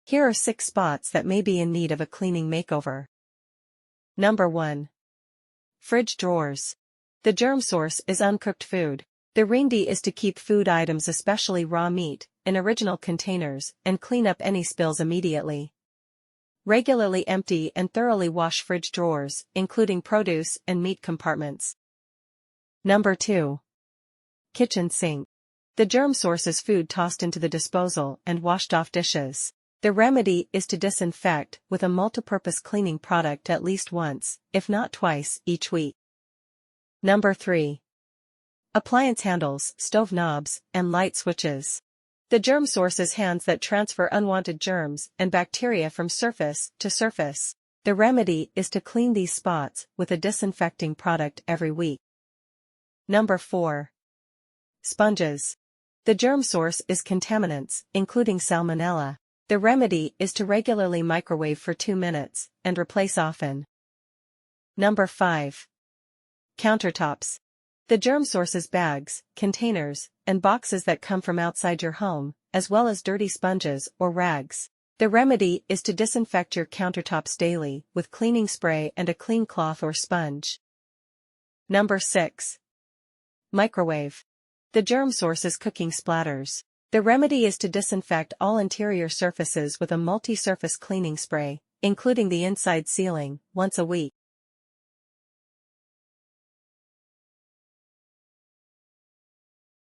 Here are 6 spots that may be in need of a cleaning makeover. Number 1. Fridge drawers. The germ source is uncooked food. The remedy is to keep food items, especially raw meat, in original containers and clean up any spills immediately. Regularly empty and thoroughly wash fridge drawers, including produce and meat compartments. Number 2. Kitchen sink. The germ source is food tossed into the disposal and washed off dishes. The remedy is to disinfect with a multipurpose cleaning product at least once, if not twice, each week. Number 3. Appliance handles, stove knobs, and light switches. The germ source is hands that transfer unwanted germs and bacteria from surface to surface. The remedy is to clean these spots with a disinfecting product every week. Number 4. Sponges. The germ source is contaminants, including salmonella. The remedy is to regularly microwave for 2 minutes and replace often. Number 5. Countertops. The germ source is bags, containers, and boxes that come from outside your home, as well as dirty sponges or rags. The remedy is to disinfect your countertops daily with cleaning spray and a clean cloth or sponge. Number 6. Microwave. The germ source is cooking splatters. The remedy is to disinfect all interior surfaces with a multi-surface cleaning spray, including the inside ceiling, once a week.